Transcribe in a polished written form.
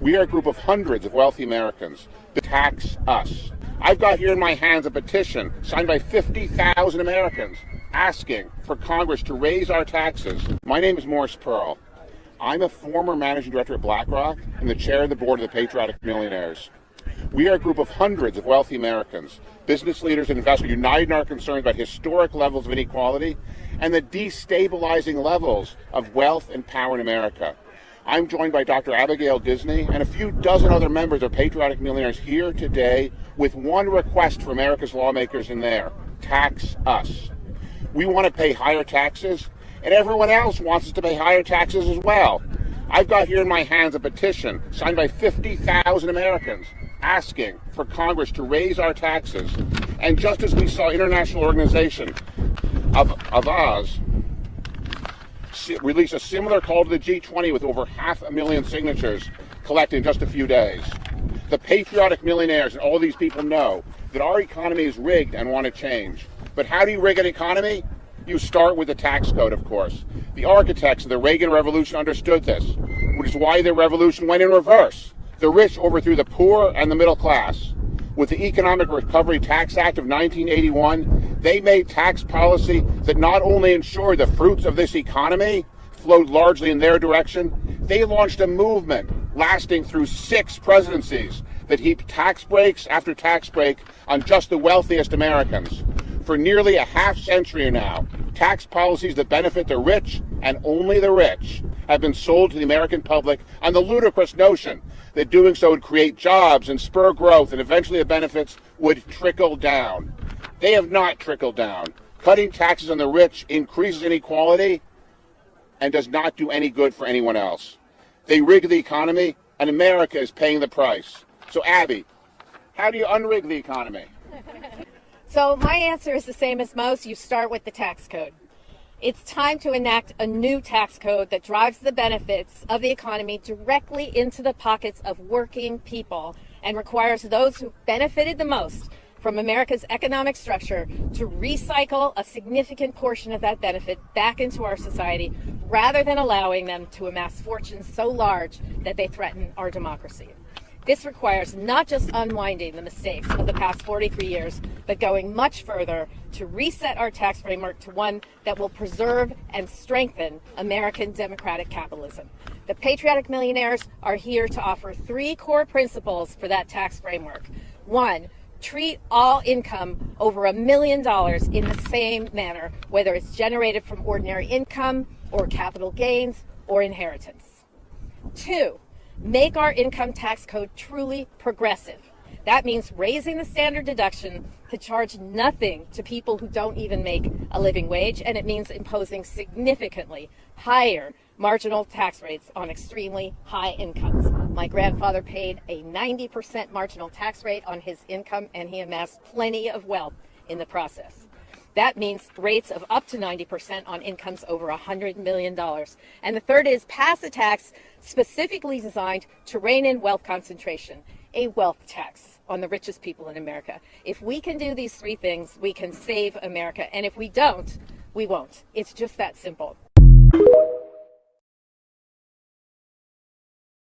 We are a group of hundreds of wealthy Americans that tax us. I've got here in my hands a petition signed by 50,000 Americans asking for Congress to raise our taxes. My name is Morris Pearl. I'm a former managing director at BlackRock and the chair of the board of the Patriotic Millionaires. We are a group of hundreds of wealthy Americans, business leaders and investors united in our concerns about historic levels of inequality and the destabilizing levels of wealth and power in America. I'm joined by Dr. Abigail Disney and a few dozen other members of Patriotic Millionaires here today with one request for America's lawmakers in there: tax us. We want to pay higher taxes, and everyone else wants us to pay higher taxes as well. I've got here in my hands a petition signed by 50,000 Americans asking for Congress to raise our taxes. And just as we saw International Organization of Oz release a similar call to the G20 with over 500,000 signatures collected in just a few days, the Patriotic Millionaires and all these people know that our economy is rigged and want to change. But how do you rig an economy? You start with the tax code, of course. The architects of the Reagan Revolution understood this, which is why the revolution went in reverse. The rich overthrew the poor and the middle class. With the Economic Recovery Tax Act of 1981, they made tax policy that not only ensured the fruits of this economy flowed largely in their direction, they launched a movement lasting through 6 presidencies that heaped tax breaks after tax break on just the wealthiest Americans. For nearly a half century now, tax policies that benefit the rich and only the rich have been sold to the American public on the ludicrous notion that doing so would create jobs and spur growth, and eventually the benefits would trickle down. They have not trickled down. Cutting taxes on the rich increases inequality and does not do any good for anyone else. They rig the economy, and America is paying the price. So, Abby, how do you unrig the economy? So my answer is the same as most. You start with the tax code. It's time to enact a new tax code that drives the benefits of the economy directly into the pockets of working people and requires those who benefited the most from America's economic structure to recycle a significant portion of that benefit back into our society rather than allowing them to amass fortunes so large that they threaten our democracy. This requires not just unwinding the mistakes of the past 43 years, but going much further to reset our tax framework to one that will preserve and strengthen American democratic capitalism. The Patriotic Millionaires are here to offer 3 core principles for that tax framework. 1, treat all income over $1 million in the same manner, whether it's generated from ordinary income or capital gains or inheritance. 2, make our income tax code truly progressive. That means raising the standard deduction to charge nothing to people who don't even make a living wage, and it means imposing significantly higher marginal tax rates on extremely high incomes. My grandfather paid a 90% marginal tax rate on his income, and he amassed plenty of wealth in the process. That means rates of up to 90% on incomes over $100 million. And the third is pass a tax specifically designed to rein in wealth concentration, a wealth tax on the richest people in America. If we can do these 3 things, we can save America. And if we don't, we won't. It's just that simple.